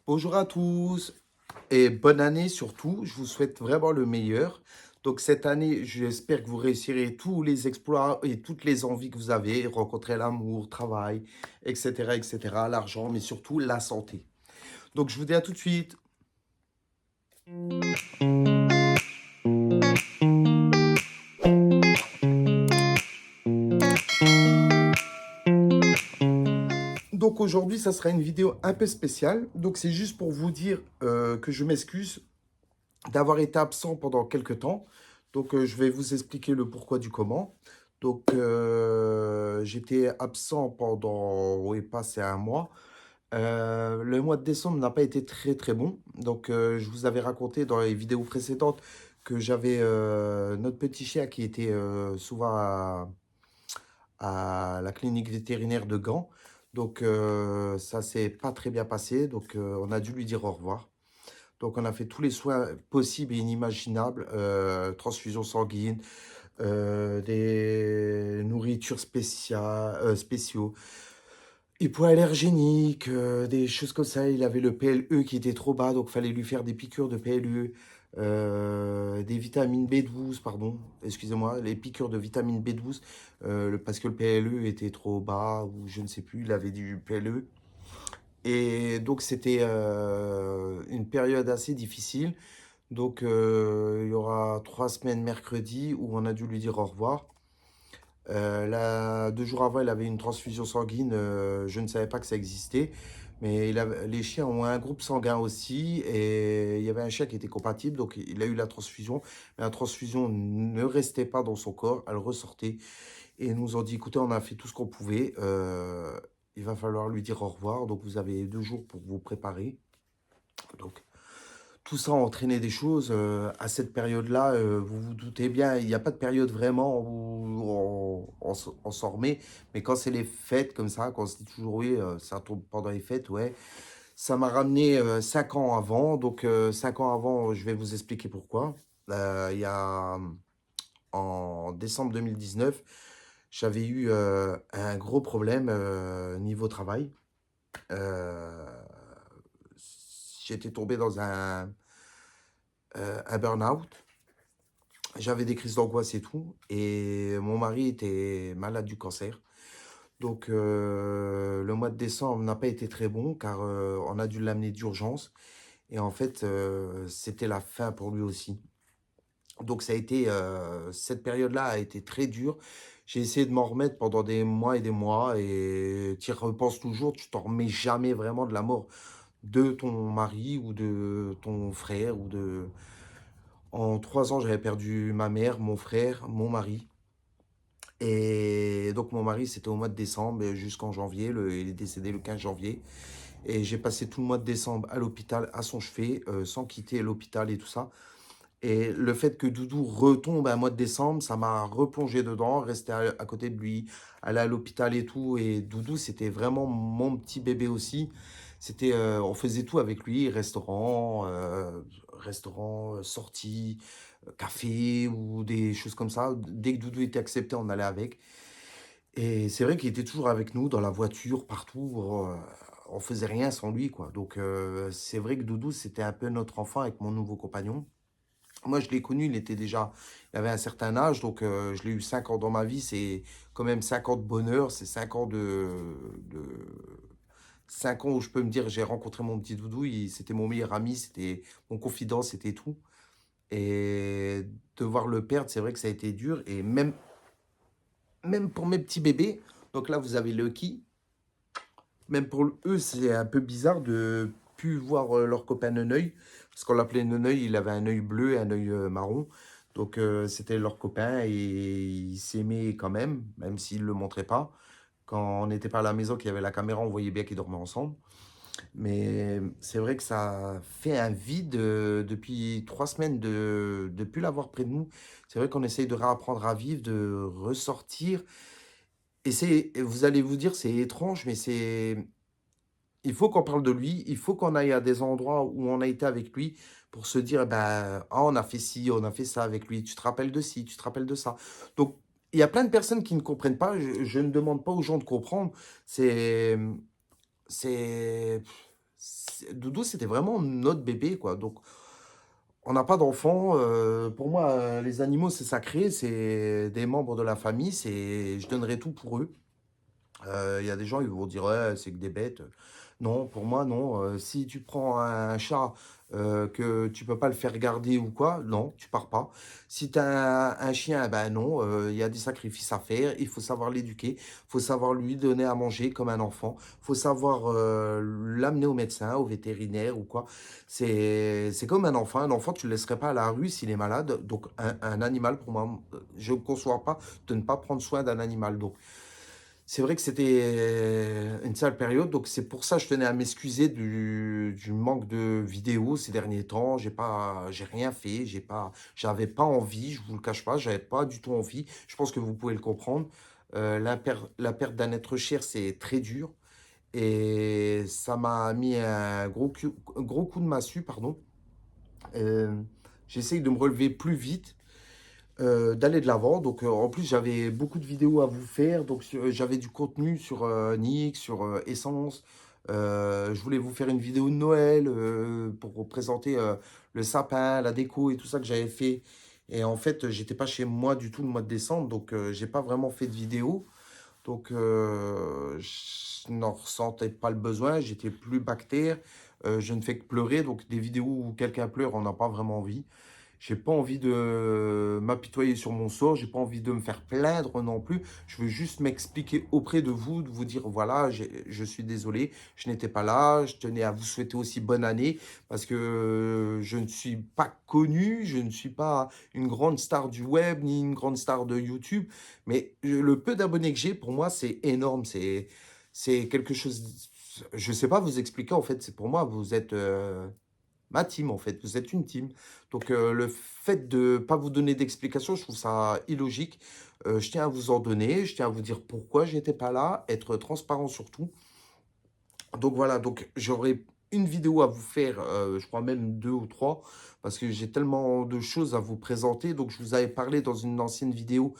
Bonjour à tous et bonne année surtout. Je vous souhaite vraiment le meilleur. Donc cette année, j'espère que vous réussirez tous les exploits et toutes les envies que vous avez, rencontrer l'amour, travail, etc., l'argent, mais surtout la santé. Donc je vous dis à tout de suite. Donc aujourd'hui, ça sera une vidéo un peu spéciale. Donc c'est juste pour vous dire que je m'excuse d'avoir été absent pendant quelques temps. Donc, je vais vous expliquer le pourquoi du comment. Donc, j'étais absent pendant, oui, passé un mois. Le mois de décembre n'a pas été très très bon. Donc, je vous avais raconté dans les vidéos précédentes que j'avais notre petit chien qui était souvent à la clinique vétérinaire de Gand. Donc, ça s'est pas très bien passé. Donc, on a dû lui dire au revoir. Donc, on a fait tous les soins possibles et inimaginables, transfusion sanguine, des nourritures spéciaux, hypoallergéniques, des choses comme ça. Il avait le PLE qui était trop bas, donc fallait lui faire des piqûres de PLE, des vitamines B12, pardon, excusez-moi, les piqûres de vitamine B12, parce que le PLE était trop bas, ou je ne sais plus, il avait du PLE. Et donc, c'était une période assez difficile. Donc, il y aura 3 semaines mercredi où on a dû lui dire au revoir. Là, 2 jours avant, il avait une transfusion sanguine. Je ne savais pas que ça existait. Mais les chiens ont un groupe sanguin aussi. Et il y avait un chien qui était compatible. Donc, il a eu la transfusion. Mais la transfusion ne restait pas dans son corps. Elle ressortait. Et ils nous ont dit, écoutez, on a fait tout ce qu'on pouvait. Il va falloir lui dire au revoir. Donc, vous avez 2 jours pour vous préparer. Donc, tout ça a entraîné des choses. À cette période-là, vous vous doutez bien, il n'y a pas de période vraiment où on s'en remet. Mais quand c'est les fêtes comme ça, quand on se dit toujours oui, ça tombe pendant les fêtes, ouais. Ça m'a ramené 5 ans avant. Donc 5 ans avant, je vais vous expliquer pourquoi. Il y a en décembre 2019, j'avais eu un gros problème niveau travail. Euh, J'étais tombé dans un burn-out. J'avais des crises d'angoisse et tout. Et mon mari était malade du cancer. Donc, le mois de décembre n'a pas été très bon car on a dû l'amener d'urgence. Et en fait, c'était la fin pour lui aussi. Donc, cette période-là a été très dure. J'ai essayé de m'en remettre pendant des mois et des mois. Et tu y repenses toujours, tu t'en remets jamais vraiment de la mort de ton mari ou de ton frère ou de... En 3 ans, j'avais perdu ma mère, mon frère, mon mari. Et donc, mon mari, c'était au mois de décembre jusqu'en janvier. Il est décédé le 15 janvier. Et j'ai passé tout le mois de décembre à l'hôpital, à son chevet, sans quitter l'hôpital et tout ça. Et le fait que Doudou retombe un mois de décembre, ça m'a replongé dedans, rester à côté de lui, aller à l'hôpital et tout. Et Doudou, c'était vraiment mon petit bébé aussi. On faisait tout avec lui, restaurant, sorties, café ou des choses comme ça. Dès que Doudou était accepté, on allait avec. Et c'est vrai qu'il était toujours avec nous, dans la voiture, partout. On faisait rien sans lui, quoi. Donc, c'est vrai que Doudou, c'était un peu notre enfant avec mon nouveau compagnon. Moi, je l'ai connu, il avait un certain âge, donc je l'ai eu 5 ans dans ma vie. C'est quand même 5 ans de bonheur, c'est 5 ans où je peux me dire, j'ai rencontré mon petit Doudou, c'était mon meilleur ami, c'était mon confident, c'était tout. Et devoir le perdre, c'est vrai que ça a été dur. Et même pour mes petits bébés, donc là, vous avez Lucky. Même pour eux, c'est un peu bizarre de plus voir leur copain Neneuil, parce qu'on l'appelait Neneuil, il avait un œil bleu et un œil marron. Donc c'était leur copain et ils s'aimaient quand même s'ils ne le montraient pas. Quand on n'était pas à la maison, qu'il y avait la caméra, on voyait bien qu'ils dormaient ensemble. Mais c'est vrai que ça fait un vide depuis 3 semaines de plus l'avoir près de nous. C'est vrai qu'on essaye de réapprendre à vivre, de ressortir. Et vous allez vous dire, c'est étrange, mais il faut qu'on parle de lui, il faut qu'on aille à des endroits où on a été avec lui pour se dire, bah, ah, on a fait ci, on a fait ça avec lui, tu te rappelles de ci, tu te rappelles de ça. Donc, il y a plein de personnes qui ne comprennent pas, je ne demande pas aux gens de comprendre, c'est, c'est, Doudou, c'était vraiment notre bébé, quoi. Donc, on n'a pas d'enfant. Pour moi, les animaux, c'est sacré. C'est des membres de la famille. Je donnerais tout pour eux. Il y a des gens, ils vont dire: «Ouais, c'est que des bêtes». Non, pour moi, non. Si tu prends un chat, que tu peux pas le faire garder ou quoi, non, tu pars pas. Si tu as un chien, ben non, il y a des sacrifices à faire. Il faut savoir l'éduquer, il faut savoir lui donner à manger comme un enfant. Il faut savoir, l'amener au médecin, au vétérinaire ou quoi. C'est comme un enfant. Un enfant, tu le laisserais pas à la rue s'il est malade. Donc un animal, pour moi, je ne conçois pas de ne pas prendre soin d'un animal. Donc c'est vrai que c'était une sale période, donc c'est pour ça que je tenais à m'excuser du manque de vidéos ces derniers temps. J'ai rien fait, j'avais pas envie, je vous le cache pas, j'avais pas du tout envie. Je pense que vous pouvez le comprendre. La perte d'un être cher, c'est très dur et ça m'a mis un gros coup de massue, pardon. Hem, J'essaye de me relever plus vite, d'aller de l'avant. Donc, en plus, j'avais beaucoup de vidéos à vous faire. Donc, j'avais du contenu sur Nix, sur Essence. Je voulais vous faire une vidéo de Noël pour vous présenter le sapin, la déco et tout ça que j'avais fait. Et en fait, j'étais pas chez moi du tout le mois de décembre. Donc, j'ai pas vraiment fait de vidéo. Donc, je n'en ressentais pas le besoin. J'étais plus bactère. Je ne fais que pleurer. Donc, des vidéos où quelqu'un pleure, on n'a pas vraiment envie. J'ai pas envie de m'apitoyer sur mon sort, j'ai pas envie de me faire plaindre non plus. Je veux juste m'expliquer auprès de vous dire voilà, je suis désolé, je n'étais pas là, je tenais à vous souhaiter aussi bonne année parce que je ne suis pas connu, je ne suis pas une grande star du web ni une grande star de YouTube, mais le peu d'abonnés que j'ai, pour moi, c'est énorme, c'est quelque chose, je sais pas vous expliquer en fait, c'est pour moi, vous êtes ma team, en fait, vous êtes une team. Donc, le fait de pas vous donner d'explication, je trouve ça illogique. Je tiens à vous en donner, je tiens à vous dire pourquoi j'étais pas là, être transparent sur tout. Donc voilà, donc j'aurai une vidéo à vous faire, je crois même 2 ou 3 parce que j'ai tellement de choses à vous présenter. Donc je vous avais parlé dans une ancienne vidéo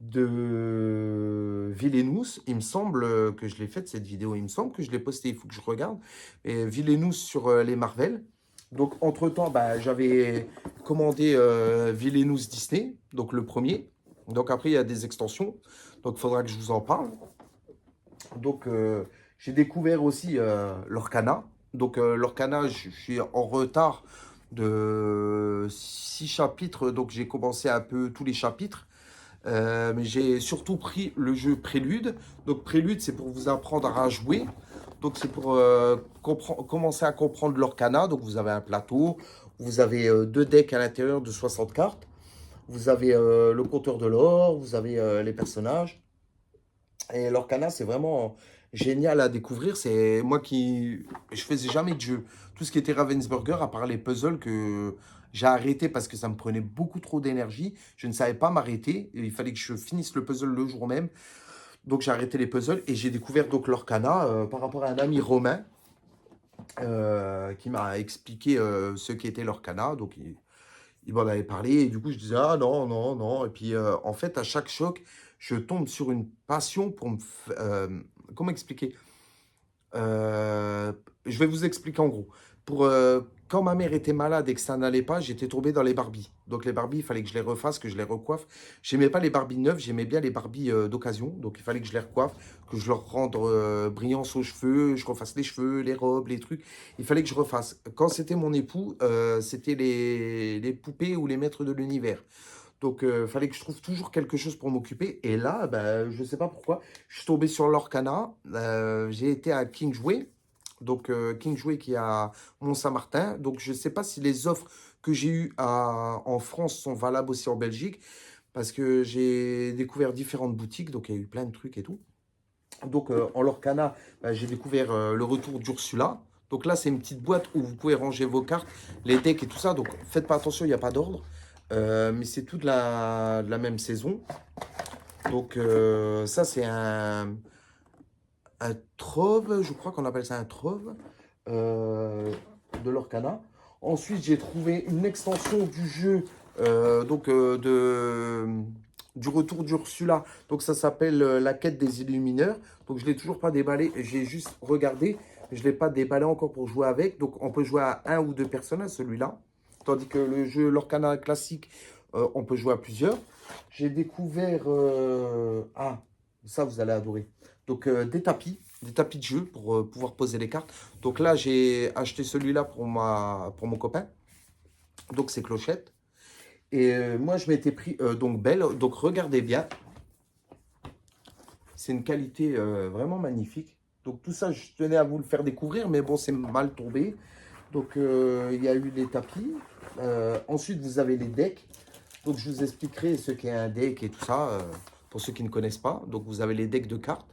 de Villainous. Il me semble, que je l'ai faite cette vidéo, il me semble que je l'ai postée, il faut que je regarde. Et Villainous sur, les Marvel. Donc entre-temps, bah, j'avais commandé, Villainous Disney, donc le premier. Donc après, il y a des extensions, donc il faudra que je vous en parle. Donc, j'ai découvert aussi, Lorcana. Donc, Lorcana, je suis en retard de 6 chapitres, donc j'ai commencé un peu tous les chapitres. Mais j'ai surtout pris le jeu Prélude. Donc Prélude, c'est pour vous apprendre à jouer. Donc c'est pour commencer à comprendre l'Orcana. Donc vous avez un plateau, vous avez deux decks à l'intérieur de 60 cartes. Vous avez le compteur de l'or, vous avez les personnages. Et l'Orcana, c'est vraiment génial à découvrir. C'est moi qui... Je faisais jamais de jeu. Tout ce qui était Ravensburger, à part les puzzles que j'ai arrêté parce que ça me prenait beaucoup trop d'énergie. Je ne savais pas m'arrêter. Il fallait que je finisse le puzzle le jour même. Donc j'ai arrêté les puzzles et j'ai découvert donc l'Orcana par rapport à un ami romain qui m'a expliqué ce qu'était l'Orcana. Donc il m'en avait parlé et du coup je disais ah non, non, non. Et puis en fait à chaque choc, je tombe sur une passion pour comment expliquer? Je vais vous expliquer en gros. Pour, quand ma mère était malade et que ça n'allait pas, j'étais tombé dans les Barbies. Donc les Barbies, il fallait que je les refasse, que je les recoiffe. J'aimais pas les Barbies neuves, j'aimais bien les Barbies d'occasion. Donc il fallait que je les recoiffe, que je leur rende brillance aux cheveux, je refasse les cheveux, les robes, les trucs. Il fallait que je refasse. Quand c'était mon époux, c'était les poupées ou les maîtres de l'univers. Donc, fallait que je trouve toujours quelque chose pour m'occuper. Et là, bah, je sais pas pourquoi, je suis tombé sur l'Orcana. J'ai été à King Jouet. Donc, King Jouet qui est à Mont-Saint-Martin. Donc, je sais pas si les offres que j'ai eues en France sont valables aussi en Belgique. Parce que j'ai découvert différentes boutiques. Donc, il y a eu plein de trucs et tout. Donc, en Lorcana, bah, j'ai découvert le retour d'Ursula. Donc là, c'est une petite boîte où vous pouvez ranger vos cartes, les decks et tout ça. Donc, faites pas attention, il n'y a pas d'ordre. Mais c'est tout de la même saison. Donc, ça, c'est un trove, je crois qu'on appelle ça un trove de l'Orcana. Ensuite, j'ai trouvé une extension du jeu, du retour d'Ursula. Donc, ça s'appelle la quête des Illumineurs. Donc, je ne l'ai toujours pas déballé, j'ai juste regardé. Je ne l'ai pas déballé encore pour jouer avec. Donc, on peut jouer à un ou deux personnes à celui-là. Tandis que le jeu Lorcana classique, on peut jouer à plusieurs. J'ai découvert... ah, ça, vous allez adorer. Donc, des tapis de jeu pour pouvoir poser les cartes. Donc là, j'ai acheté celui-là pour mon copain. Donc, c'est Clochette. Et moi, je m'étais pris donc Belle. Donc, regardez bien. C'est une qualité vraiment magnifique. Donc, tout ça, je tenais à vous le faire découvrir. Mais bon, c'est mal tombé. Donc, il y a eu les tapis. Ensuite, vous avez les decks. Donc, je vous expliquerai ce qu'est un deck et tout ça, pour ceux qui ne connaissent pas. Donc, vous avez les decks de cartes.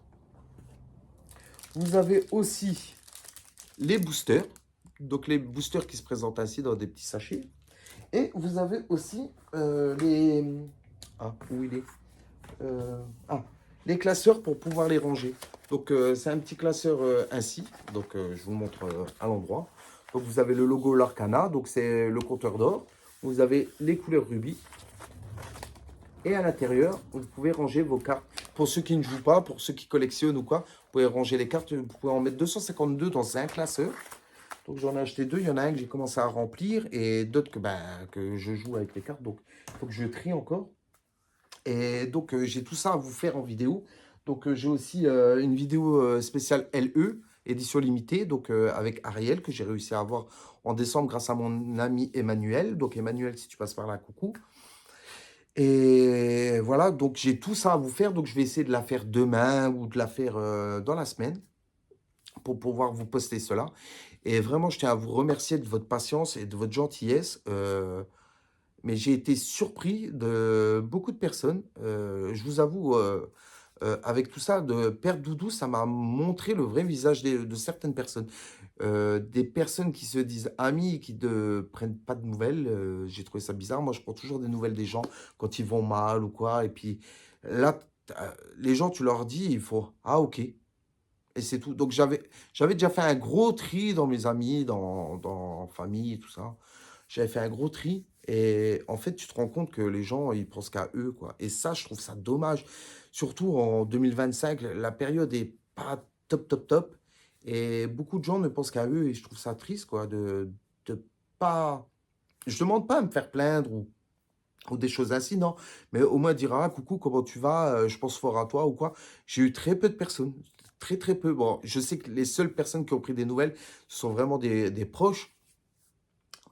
Vous avez aussi les boosters. Donc, les boosters qui se présentent ainsi dans des petits sachets. Et vous avez aussi les... Ah, où il est Ah, les classeurs pour pouvoir les ranger. Donc, c'est un petit classeur ainsi. Donc, je vous montre à l'endroit. Donc, vous avez le logo Lorcana. Donc, c'est le compteur d'or. Vous avez les couleurs rubis. Et à l'intérieur, vous pouvez ranger vos cartes. Pour ceux qui ne jouent pas, pour ceux qui collectionnent ou quoi, vous pouvez ranger les cartes. Vous pouvez en mettre 252 dans un classeur. Donc j'en ai acheté deux. Il y en a un que j'ai commencé à remplir et d'autres que je joue avec les cartes. Donc il faut que je trie encore. Et donc j'ai tout ça à vous faire en vidéo. Donc j'ai aussi une vidéo spéciale LE, édition limitée, donc avec Ariel, que j'ai réussi à avoir en décembre grâce à mon ami Emmanuel. Donc Emmanuel, si tu passes par là, coucou. Et voilà, donc j'ai tout ça à vous faire. Donc je vais essayer de la faire demain ou de la faire dans la semaine pour pouvoir vous poster cela. Et vraiment, je tiens à vous remercier de votre patience et de votre gentillesse. Mais j'ai été surpris de beaucoup de personnes. Je vous avoue, avec tout ça, de Père Doudou, ça m'a montré le vrai visage de certaines personnes. Des personnes qui se disent amis et qui ne prennent pas de nouvelles, j'ai trouvé ça bizarre. Moi, je prends toujours des nouvelles des gens quand ils vont mal ou quoi. Et puis là, les gens, tu leur dis, il faut, ah ok. Et c'est tout. Donc j'avais déjà fait un gros tri dans mes amis, dans famille et tout ça. J'avais fait un gros tri. Et en fait, tu te rends compte que les gens, ils pensent qu'à eux, quoi. Et ça, je trouve ça dommage. Surtout en 2025, la période est pas top, top, top. Et beaucoup de gens ne pensent qu'à eux. Et je trouve ça triste, quoi, de pas... Je demande pas à me faire plaindre ou des choses ainsi, non. Mais au moins dire, ah, coucou, comment tu vas? Je pense fort à toi ou quoi. J'ai eu très peu de personnes. Très, très peu. Bon, je sais que les seules personnes qui ont pris des nouvelles, ce sont vraiment des proches.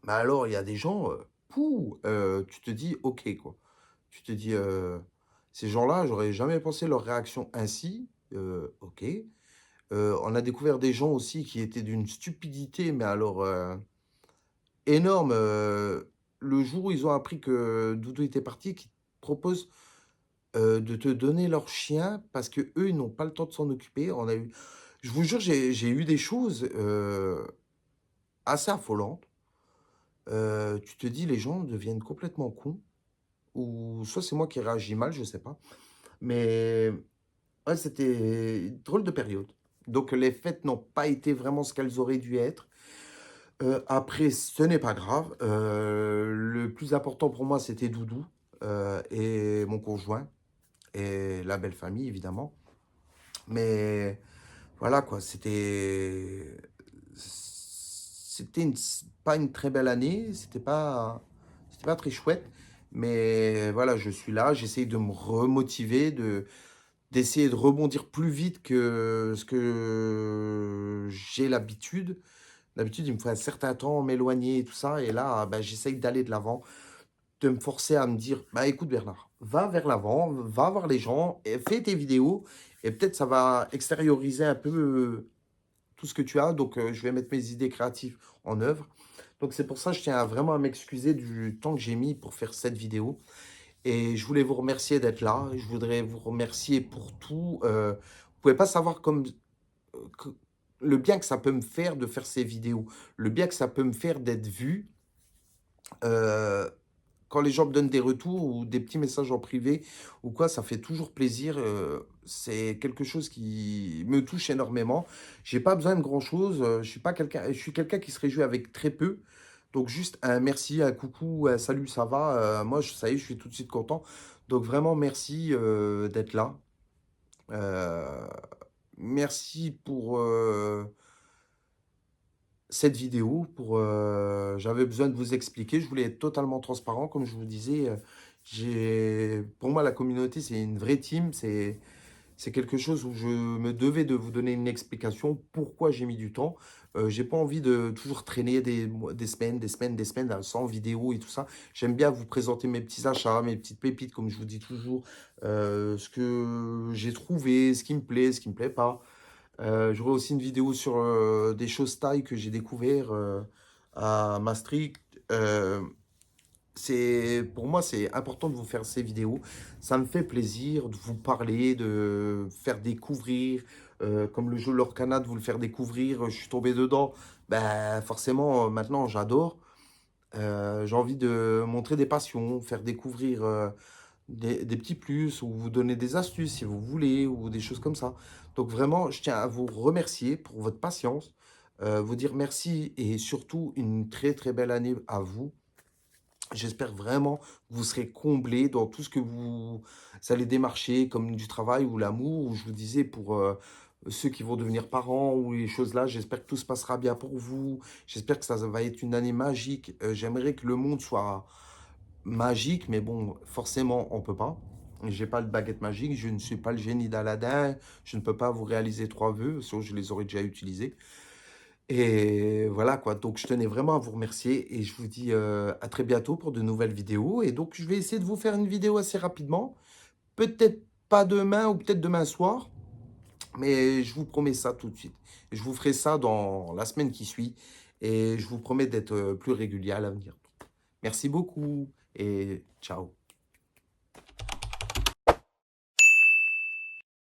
Mais alors, il y a des gens, tu te dis, ok, quoi. Tu te dis, ces gens-là, j'aurais jamais pensé leur réaction ainsi. Ok. On a découvert des gens aussi qui étaient d'une stupidité, mais alors énorme. Le jour où ils ont appris que Doudou était parti, qui te proposent de te donner leur chien parce que eux ils n'ont pas le temps de s'en occuper. Je vous jure, j'ai eu des choses assez affolantes. Tu te dis, les gens deviennent complètement cons. Ou soit c'est moi qui réagis mal, je sais pas. Mais ouais, c'était une drôle de période. Donc les fêtes n'ont pas été vraiment ce qu'elles auraient dû être. Après, ce n'est pas grave. Le plus important pour moi, c'était Doudou et mon conjoint et la belle famille, évidemment. Mais voilà quoi, pas une très belle année, c'était pas très chouette. Mais voilà, je suis là, j'essaye de me remotiver, d'essayer de rebondir plus vite que ce que j'ai l'habitude. D'habitude, il me faut un certain temps m'éloigner et tout ça. Et là, bah, j'essaye d'aller de l'avant, de me forcer à me dire, bah écoute Bernard, va vers l'avant, va voir les gens, et fais tes vidéos. Et peut-être ça va extérioriser un peu tout ce que tu as. Donc, je vais mettre mes idées créatives en œuvre. Donc, c'est pour ça que je tiens vraiment à m'excuser du temps que j'ai mis pour faire cette vidéo. Et je voulais vous remercier d'être là. Je voudrais vous remercier pour tout. Vous pouvez pas savoir comme que- le bien que ça peut me faire de faire ces vidéos, le bien que ça peut me faire d'être vu. Euh, Quand les gens me donnent des retours ou des petits messages en privé ou quoi, ça fait toujours plaisir. C'est quelque chose qui me touche énormément. J'ai pas besoin de grand-chose. Je suis quelqu'un qui se réjouit avec très peu. Donc juste un merci, un coucou, un salut, ça va. Moi, ça y est, je suis tout de suite content. Donc vraiment merci d'être là. Euh, Merci pour cette vidéo pour, j'avais besoin de vous expliquer. Je voulais être totalement transparent, comme je vous disais, pour moi, la communauté, c'est une vraie team. C'est quelque chose où je me devais de vous donner une explication, pourquoi j'ai mis du temps. J'ai pas envie de toujours traîner des semaines, des semaines, des semaines, sans vidéo et tout ça. J'aime bien vous présenter mes petits achats, mes petites pépites, comme je vous dis toujours, ce que j'ai trouvé, ce qui me plaît, ce qui me plaît pas. J'aurai aussi une vidéo sur, des choses thaï que j'ai découvert, à Maastricht. Pour moi, c'est important de vous faire ces vidéos. Ça me fait plaisir de vous parler, de faire découvrir, comme le jeu Lorcana, de vous le faire découvrir. Je suis tombé dedans, bah, forcément, maintenant, j'adore. J'ai envie de montrer des passions, faire découvrir, des petits plus ou vous donner des astuces si vous voulez ou des choses comme ça. Donc vraiment, je tiens à vous remercier pour votre patience, vous dire merci et surtout une très, très belle année à vous. J'espère vraiment que vous serez comblés dans tout ce que vous allez démarcher, comme du travail ou l'amour, ou je vous disais pour, ceux qui vont devenir parents ou les choses là. J'espère que tout se passera bien pour vous. J'espère que ça va être une année magique. J'aimerais que le monde soit magique, mais bon, forcément, on peut pas. J'ai pas de baguette magique, je ne suis pas le génie d'Aladin, je ne peux pas vous réaliser 3 vœux, sauf que je les aurais déjà utilisés. Et voilà quoi, donc je tenais vraiment à vous remercier et je vous dis, à très bientôt pour de nouvelles vidéos et donc je vais essayer de vous faire une vidéo assez rapidement. Peut-être pas demain ou peut-être demain soir, mais je vous promets ça tout de suite. Je vous ferai ça dans la semaine qui suit et je vous promets d'être, plus régulier à l'avenir. Merci beaucoup et ciao.